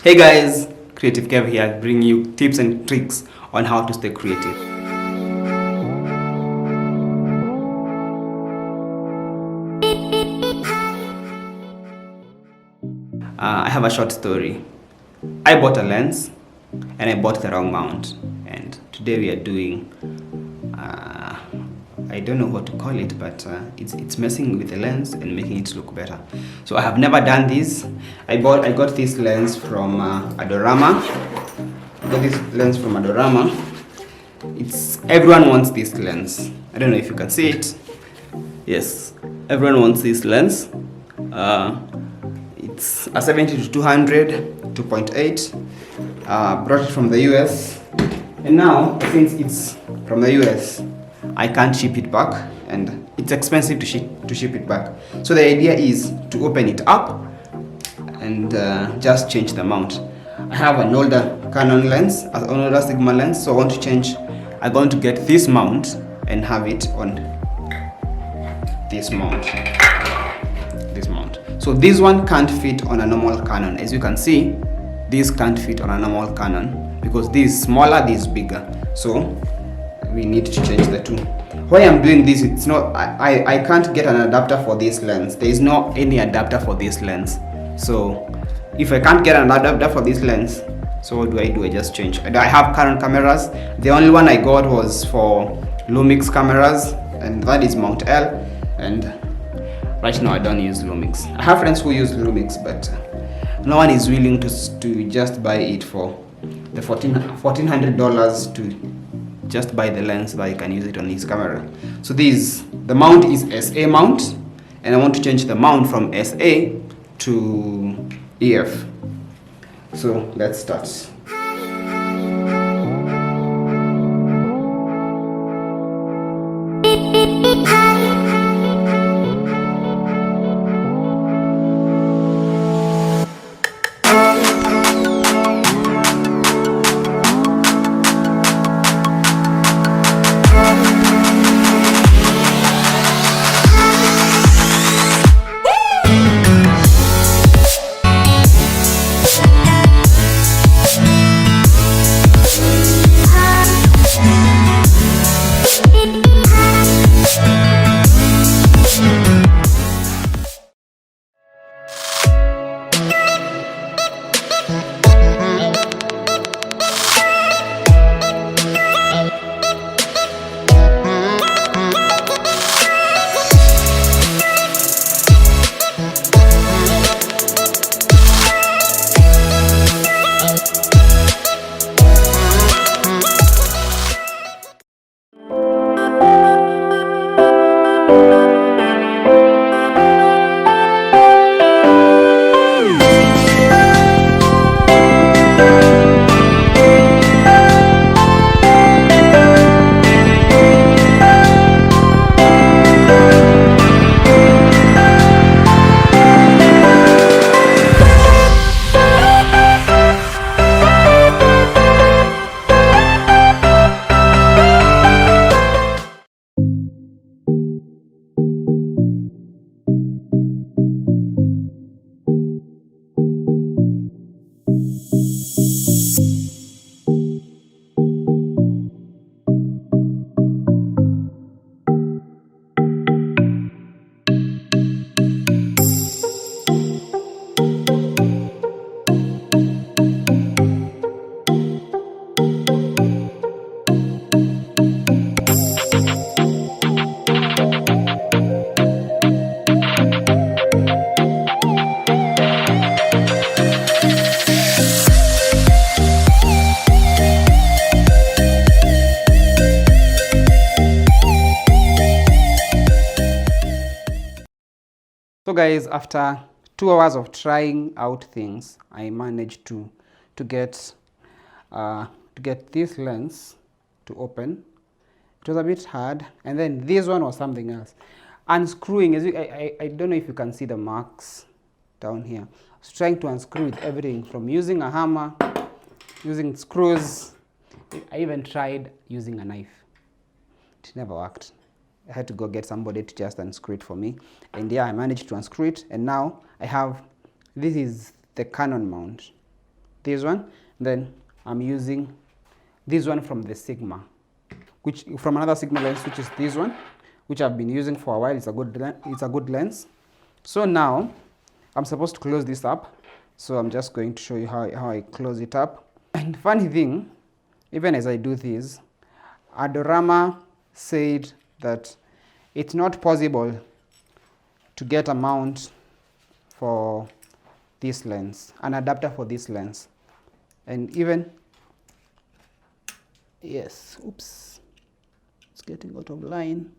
Hey guys, Creative Kev here, bringing you tips and tricks on how to stay creative. I have a short story. I bought a lens and I bought the wrong mount, and today we are doing I don't know what to call it, but it's messing with the lens and making it look better. So I have never done this. I got this lens from Adorama. Everyone wants this lens. I don't know if you can see it. Yes, everyone wants this lens. It's a 70 to 200 2.8. Brought it from the US, and now since it's from the US, I can't ship it back, and it's expensive to ship it back. So the idea is to open it up and just change the mount. I have an older Canon lens, an older Sigma lens, so I want to change. I'm going to get this mount and have it on this mount. So this one can't fit on a normal Canon. As you can see, this can't fit on a normal Canon because this is smaller, this is bigger. So we need to change the two. Why I'm doing this, it's not, I can't get an adapter for this lens. There is no any adapter for this lens. So if I can't get an adapter for this lens, so what do? I just change. I have Canon cameras. The only one I got was for Lumix cameras, and that is Mount L. And right now I don't use Lumix. I have friends who use Lumix, but no one is willing to just buy it for the $1,400 to just buy the lens so that you can use it on his camera. So the mount is SA mount, and I want to change the mount from SA to EF. So let's start. So guys, after 2 hours of trying out things, I managed to get this lens to open. It was a bit hard, and then this one was something else. Unscrewing, I don't know if you can see the marks down here. I was trying to unscrew with everything, from using a hammer, using screws. I even tried using a knife. It never worked. I had to go get somebody to just unscrew it for me. And yeah, I managed to unscrew it. And now I have, this is the Canon mount. this one. Then I'm using this one from the Sigma, which from another Sigma lens, which is this one, which I've been using for a while. It's a good lens. So now I'm supposed to close this up, so I'm just going to show you how I close it up. And funny thing, even as I do this, Adorama said that it's not possible to get a mount for this lens, an adapter for this lens. And even, yes, oops, it's getting out of line.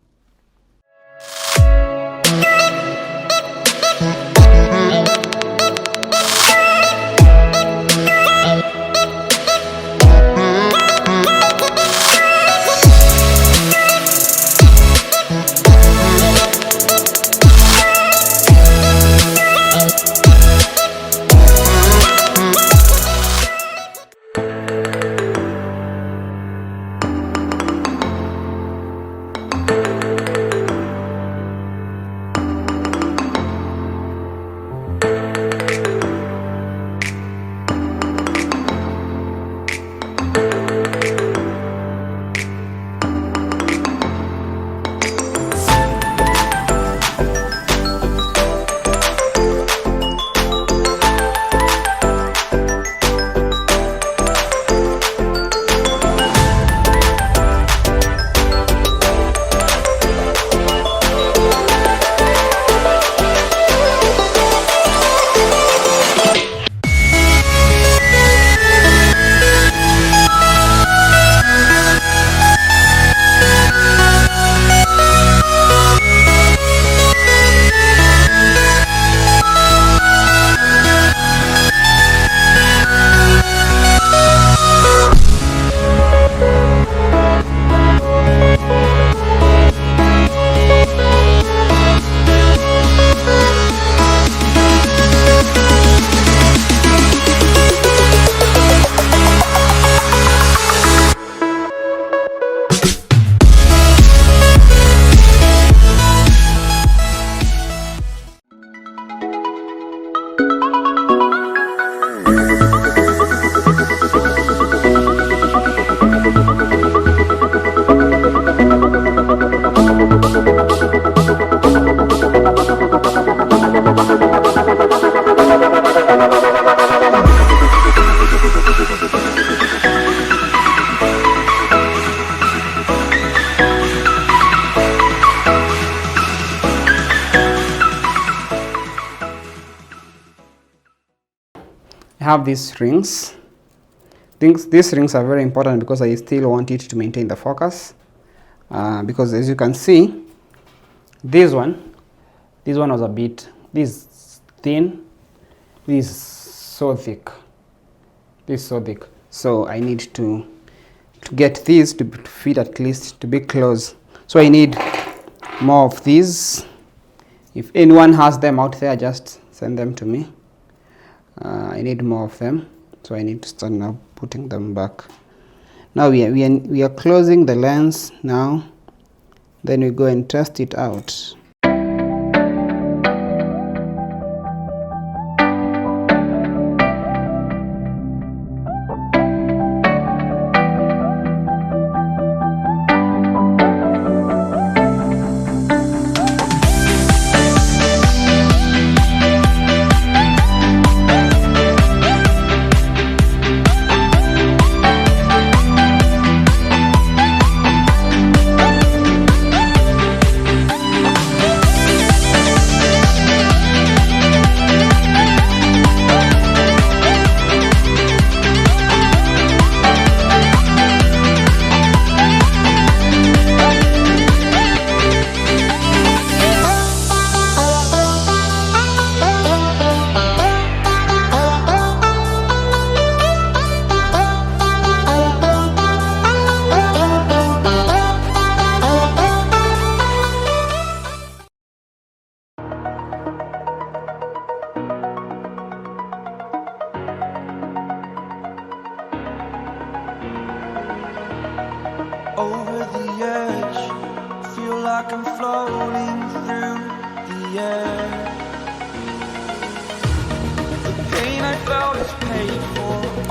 Have these rings. These rings are very important because I still want it to maintain the focus, because as you can see, this one was a bit, this is thin, this is so thick, so I need to get these to fit at least to be close. So I need more of these. If anyone has them out there, just send them to me. I need more of them, so I need to start now putting them back. Now we are closing the lens now. Then we go and test it out. over the edge. Feel like I'm floating through the air. The pain I felt is paid for.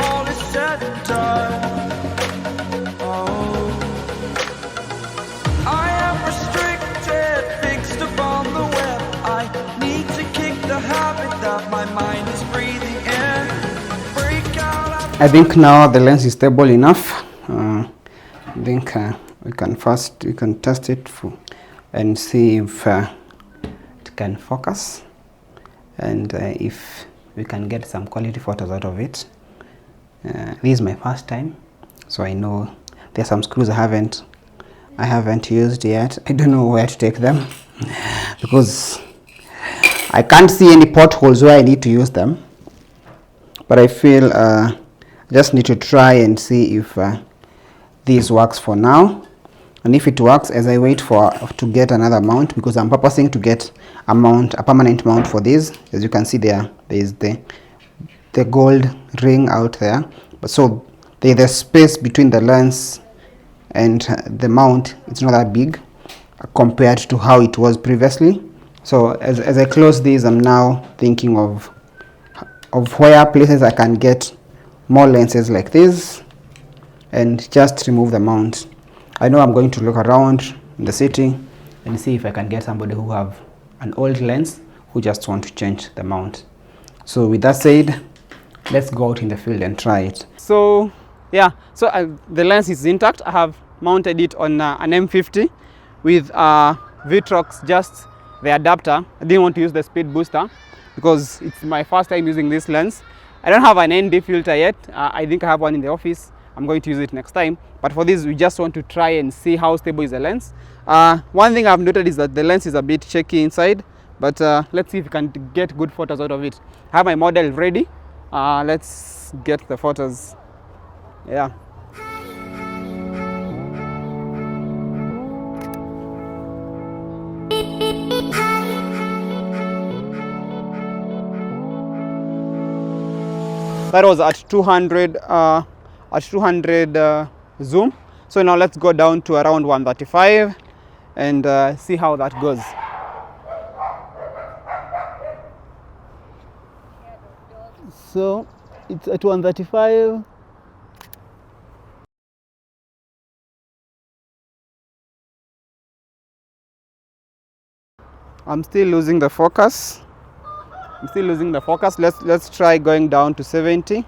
I think now the lens is stable enough. I think we can test it and see if it can focus, and if we can get some quality photos out of it. This is my first time, so I know there's some screws I haven't used yet. I don't know where to take them because I can't see any potholes where I need to use them, but I feel just need to try and see if this works for now, and if it works, as I wait to get another mount, because I'm purposing to get a permanent mount for this. As you can see there is the gold ring out there, but so the space between the lens and the mount, it's not that big compared to how it was previously. So as I close this, I'm now thinking of where places I can get more lenses like this and just remove the mount. I know I'm going to look around in the city and see if I can get somebody who have an old lens who just want to change the mount. So with that said, let's go out in the field and try it. So yeah, so the lens is intact. I have mounted it on an M50 with Vitrox, just the adapter. I didn't want to use the speed booster because it's my first time using this lens. I don't have an ND filter yet. I think I have one in the office. I'm going to use it next time, but for this we just want to try and see how stable is the lens. One thing I've noted is that the lens is a bit shaky inside, but let's see if we can get good photos out of it. I have my model ready. Let's get the photos. Yeah. That was at 200 zoom. So now let's go down to around 135 and see how that goes. So it's at 135. I'm still losing the focus. Let's try going down to 70.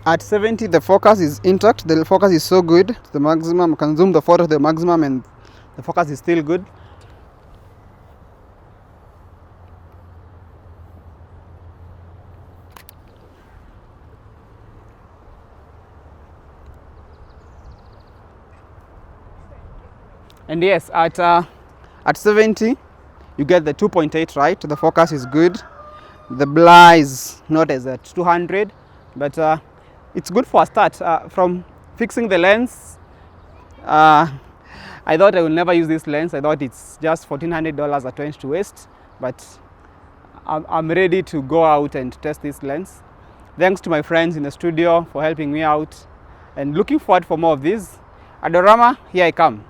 At 70, the focus is intact. The focus is so good to the maximum. I can zoom the photo to the maximum and the focus is still good. And yes, at 70, you get the 2.8 right. The focus is good. The blur is not as at 200, but it's good for a start. From fixing the lens, I thought I will never use this lens. I thought it's just $1,400 I went to waste, but I'm ready to go out and test this lens. Thanks to my friends in the studio for helping me out, and looking forward for more of these. Adorama, here I come.